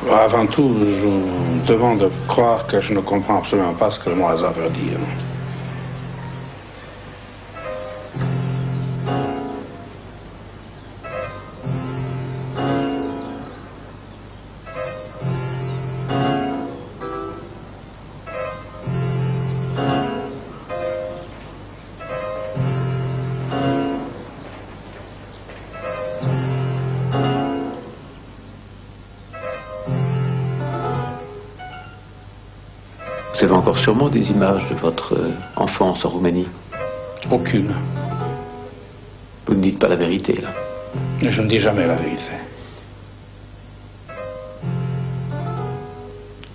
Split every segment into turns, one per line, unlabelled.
Avant tout, je vous demande de croire que je ne comprends absolument pas ce que le mot hasard veut dire.
Vous avez encore sûrement des images de votre enfance en Roumanie?
Aucune.
Vous ne dites pas la vérité, là.
Je ne dis jamais la vérité.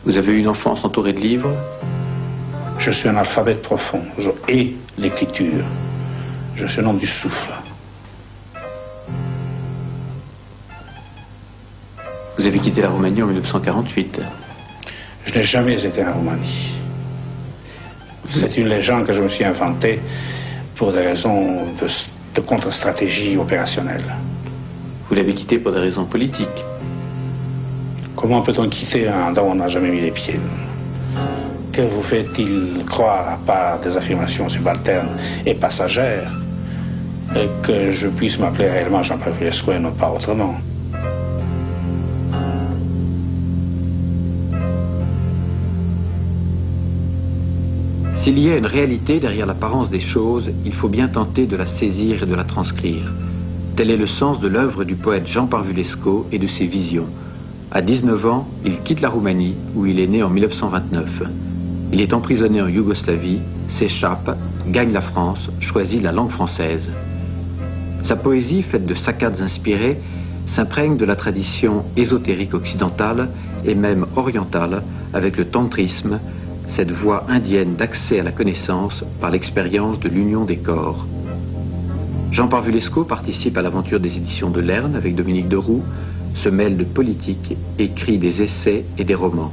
Vous avez eu une enfance entourée de livres?
Je suis un alphabète profond. Je hais l'écriture. Je suis un homme du souffle.
Vous avez quitté la Roumanie en 1948.
Je n'ai jamais été en Roumanie. C'est une légende que je me suis inventée pour des raisons de contre-stratégie opérationnelle.
Vous l'avez quitté pour des raisons politiques?
Comment peut-on quitter un endroit où on n'a jamais mis les pieds? Que vous fait-il croire, à part des affirmations subalternes et passagères, que je puisse m'appeler réellement Jean Pavulesco et non pas autrement?
S'il y a une réalité derrière l'apparence des choses, il faut bien tenter de la saisir et de la transcrire. Tel est le sens de l'œuvre du poète Jean Pavulesco et de ses visions. À 19 ans, il quitte la Roumanie, où il est né en 1929. Il est emprisonné en Yougoslavie, s'échappe, gagne la France, choisit la langue française. Sa poésie, faite de saccades inspirées, s'imprègne de la tradition ésotérique occidentale et même orientale, avec le tantrisme, cette voie indienne d'accès à la connaissance par l'expérience de l'union des corps. Jean Pavulesco participe à l'aventure des éditions de Lerne avec Dominique Deroux, se mêle de politique, écrit des essais et des romans.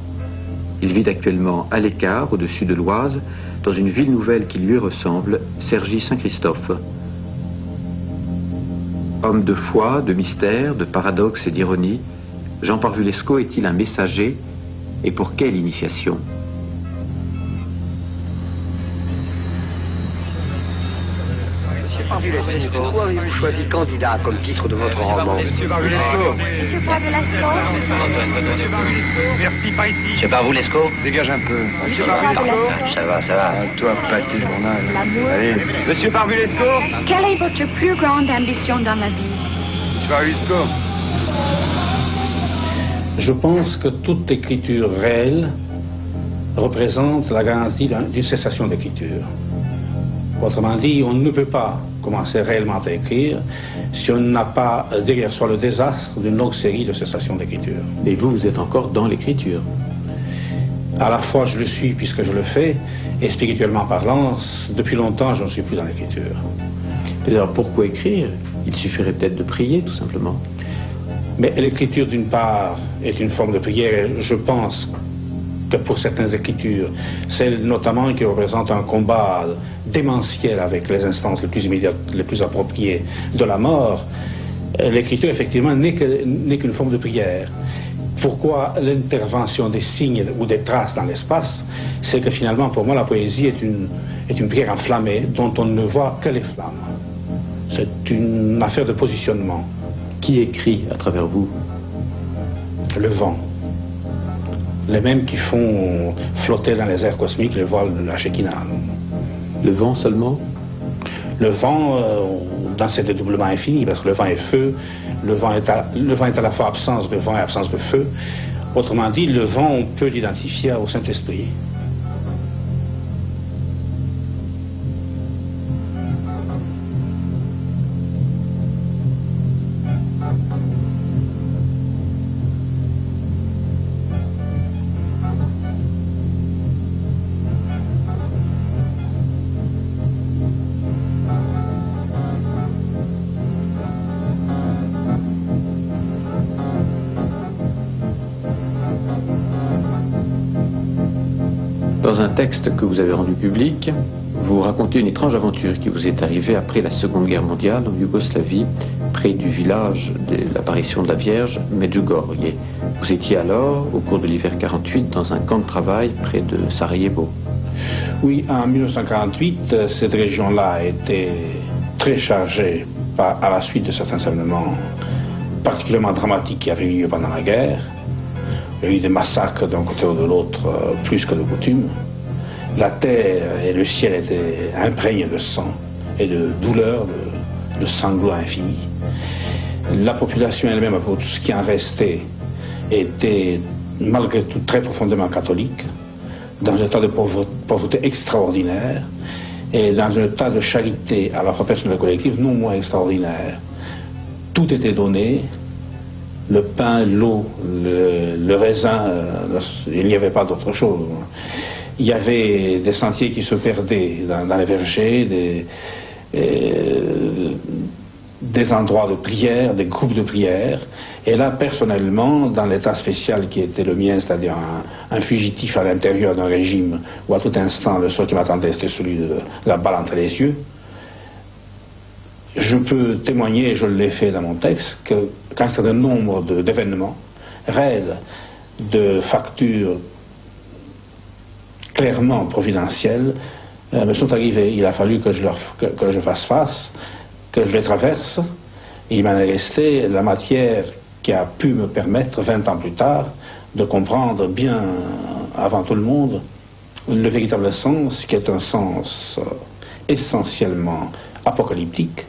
Il vit actuellement à l'écart, au-dessus de l'Oise, dans une ville nouvelle qui lui ressemble, Cergy-Saint-Christophe. Homme de foi, de mystère, de paradoxe et d'ironie, Jean Pavulesco est-il un messager? Et pour quelle initiation?
Pourquoi avez-vous choisi candidat comme titre de votre roman?
Monsieur Pavulesco.
Monsieur Pavulesco.
Merci, pas ici.
Monsieur Pavulesco.
Dégage un peu.
Monsieur Pavulesco.
Ça va, ça va.
Toi, pâté journal.
L'amour.
Allez. Monsieur Pavulesco.
Quelle est votre plus grande ambition dans la vie?
Monsieur Pavulesco.
Je pense que toute écriture réelle représente la garantie d'une cessation d'écriture. Autrement dit, on ne peut pas commencer réellement à écrire si on n'a pas derrière soi le désastre d'une longue série de cessations d'écriture.
Et vous, vous êtes encore dans l'écriture?
À la fois je le suis puisque je le fais, et spirituellement parlant, depuis longtemps je ne suis plus dans l'écriture.
Mais alors pourquoi écrire? Il suffirait peut-être de prier, tout simplement.
Mais l'écriture d'une part est une forme de prière, et je pense que pour certaines écritures, celles notamment qui représentent un combat démentiel avec les instances les plus immédiates, les plus appropriées de la mort, l'écriture effectivement n'est qu'une forme de prière. Pourquoi l'intervention des signes ou des traces dans l'espace? C'est que finalement pour moi la poésie est une prière enflammée dont on ne voit que les flammes. C'est une affaire de positionnement.
Qui écrit à travers vous?
Le vent. Les mêmes qui font flotter dans les airs cosmiques le voile de la Shekinah.
Le vent seulement?
Le vent, dans ses dédoublements infinis, parce que le vent est feu, le vent est à la fois absence de vent et absence de feu. Autrement dit, le vent, on peut l'identifier au Saint-Esprit.
Dans un texte que vous avez rendu public, Vous racontez une étrange aventure qui vous est arrivée après la Seconde Guerre mondiale en Yougoslavie, près du village de l'apparition de la Vierge, Medjugorje. Vous étiez alors, au cours de l'hiver 48, dans un camp de travail près de Sarajevo.
Oui, en 1948, cette région-là a été très chargée à la suite de certains événements particulièrement dramatiques qui avaient eu lieu pendant la guerre. Il y a eu des massacres d'un côté ou de l'autre, plus que de coutume. La terre et le ciel étaient imprégnés de sang et de douleur, de sanglots infinis. La population elle-même, pour tout ce qui en restait, était malgré tout très profondément catholique, dans un état de pauvreté extraordinaire et dans un état de charité à la fois personnelle et collective non moins extraordinaire. Tout était donné, le pain, l'eau, le raisin, il n'y avait pas d'autre chose. Il y avait des sentiers qui se perdaient dans les vergers, des endroits de prière, des groupes de prière. Et là, personnellement, dans l'état spécial qui était le mien, c'est-à-dire un fugitif à l'intérieur d'un régime où à tout instant le seul qui m'attendait c'était celui de la balle entre les yeux, je peux témoigner, et je l'ai fait dans mon texte, qu'un certain nombre d'événements réels, de factures clairement providentielles, me sont arrivés. Il a fallu que je fasse face, que je les traverse. Il m'en est resté la matière qui a pu me permettre, 20 ans plus tard, de comprendre bien avant tout le monde le véritable sens, qui est un sens essentiellement apocalyptique,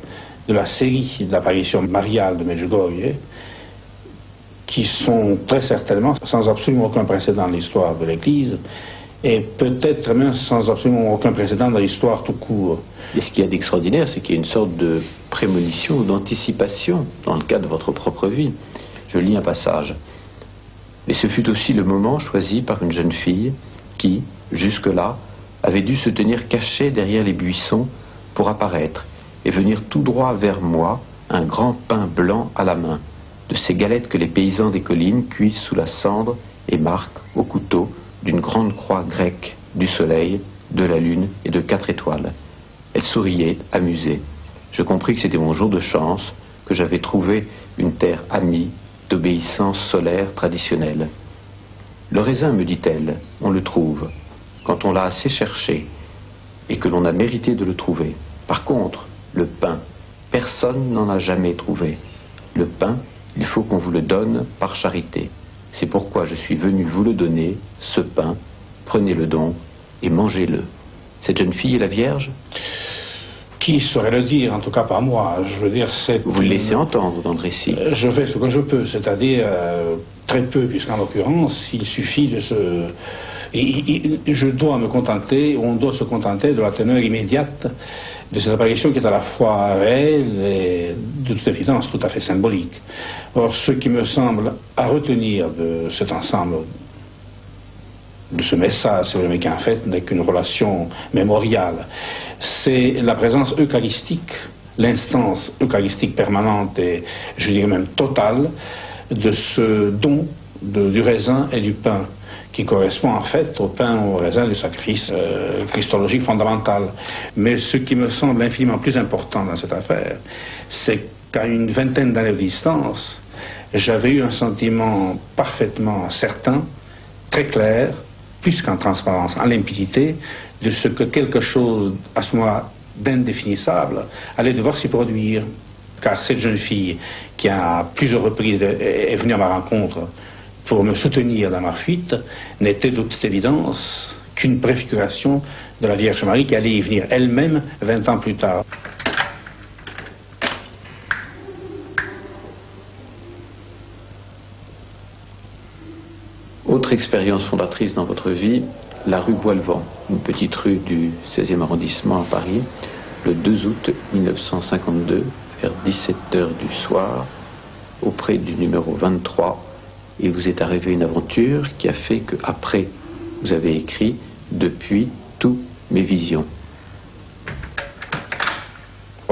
de la série d'apparitions mariales de Medjugorje, qui sont très certainement sans absolument aucun précédent dans l'histoire de l'Église, et peut-être même sans absolument aucun précédent dans l'histoire tout court.
Et ce qu'il y a d'extraordinaire, c'est qu'il y a une sorte de prémonition ou d'anticipation dans le cas de votre propre vie. Je lis un passage. Mais ce fut aussi le moment choisi par une jeune fille qui, jusque-là, avait dû se tenir cachée derrière les buissons pour apparaître et venir tout droit vers moi, un grand pain blanc à la main, de ces galettes que les paysans des collines cuisent sous la cendre et marquent au couteau d'une grande croix grecque, du soleil, de la lune et de 4 étoiles. Elle souriait, amusée. Je compris que c'était mon jour de chance, que j'avais trouvé une terre amie d'obéissance solaire traditionnelle. Le raisin, me dit-elle, on le trouve quand on l'a assez cherché et que l'on a mérité de le trouver. Par contre, le pain, personne n'en a jamais trouvé. Le pain, il faut qu'on vous le donne par charité. C'est pourquoi je suis venu vous le donner, ce pain, prenez-le donc et mangez-le. Cette jeune fille est la Vierge?
Qui saurait le dire, en tout cas pas moi. Je veux dire,
vous le laissez entendre dans le récit.
Je fais ce que je peux, c'est-à-dire très peu, puisqu'en l'occurrence, il suffit de se... je dois me contenter, on doit se contenter de la teneur immédiate de cette apparition qui est à la fois réelle et de toute évidence tout à fait symbolique. Or, ce qui me semble à retenir de cet ensemble, de ce message, mais qui en fait n'est qu'une relation mémoriale, c'est la présence eucharistique, l'instance eucharistique permanente et je dirais même totale de ce don du raisin et du pain, qui correspond en fait au pain, au raisin du sacrifice christologique fondamental. Mais ce qui me semble infiniment plus important dans cette affaire, c'est qu'à une vingtaine d'années de distance, j'avais eu un sentiment parfaitement certain, très clair, plus qu'en transparence, en limpidité, de ce que quelque chose à ce moment-là d'indéfinissable allait devoir s'y produire. Car cette jeune fille qui à plusieurs reprises est venue à ma rencontre pour me soutenir dans ma fuite, n'était de toute évidence qu'une préfiguration de la Vierge Marie qui allait y venir elle-même 20 ans plus tard.
Autre expérience fondatrice dans votre vie, la rue Bois-le-Vent, une petite rue du 16e arrondissement à Paris, le 2 août 1952, vers 17h du soir, auprès du numéro 23, il vous est arrivé une aventure qui a fait que, après, vous avez écrit « Depuis, tous mes visions ».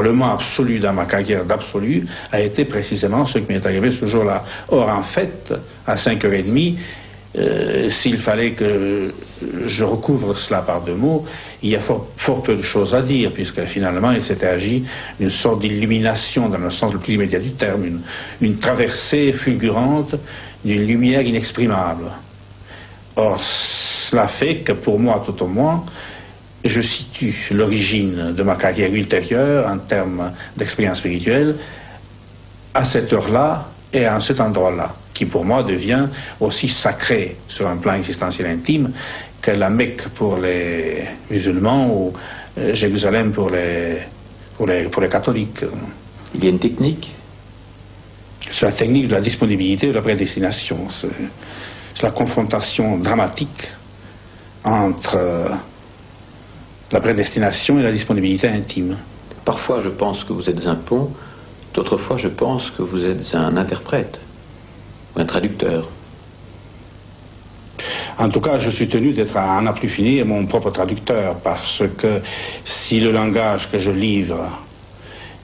Le mot absolu dans ma carrière d'absolu a été précisément ce qui m'est arrivé ce jour-là. Or, en fait, à 5h30, S'il fallait que je recouvre cela par deux mots, il y a fort peu de choses à dire, puisque finalement il s'était agi d'une sorte d'illumination dans le sens le plus immédiat du terme, une traversée fulgurante d'une lumière inexprimable. Or, cela fait que pour moi, tout au moins, je situe l'origine de ma carrière ultérieure en termes d'expérience spirituelle à cette heure-là et à cet endroit-là, qui pour moi devient aussi sacré sur un plan existentiel intime que la Mecque pour les musulmans ou Jérusalem pour les catholiques.
Il y a une technique?
C'est la technique de la disponibilité de la prédestination. C'est la confrontation dramatique entre la prédestination et la disponibilité intime.
Parfois je pense que vous êtes un pont, d'autres fois je pense que vous êtes un interprète, un traducteur.
En tout cas, je suis tenu d'être à n'en plus finir mon propre traducteur, parce que si le langage que je livre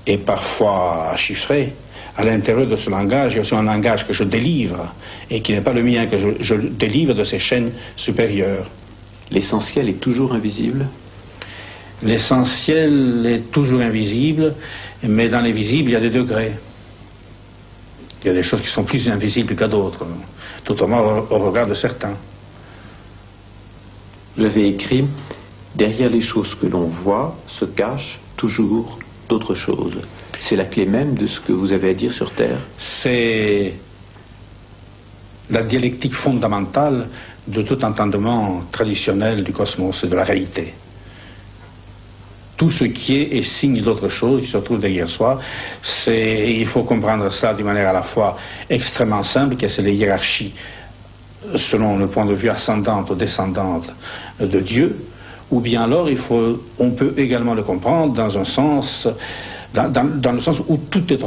est parfois chiffré, à l'intérieur de ce langage, il y a aussi un langage que je délivre, et qui n'est pas le mien, que je délivre de ces chaînes supérieures.
L'essentiel est toujours invisible?
L'essentiel est toujours invisible, mais dans l'invisible, il y a des degrés. Il y a des choses qui sont plus invisibles qu'à d'autres, tout au moins au regard de certains.
Vous avez écrit « Derrière les choses que l'on voit se cachent toujours d'autres choses ». C'est la clé même de ce que vous avez à dire sur Terre? C'est
la dialectique fondamentale de tout entendement traditionnel du cosmos et de la réalité. Tout ce qui est signe d'autre chose qui se trouve derrière soi. Il faut comprendre cela d'une manière à la fois extrêmement simple, que c'est les hiérarchies selon le point de vue ascendante ou descendante de Dieu, ou bien alors on peut également le comprendre dans un sens, dans le sens où tout est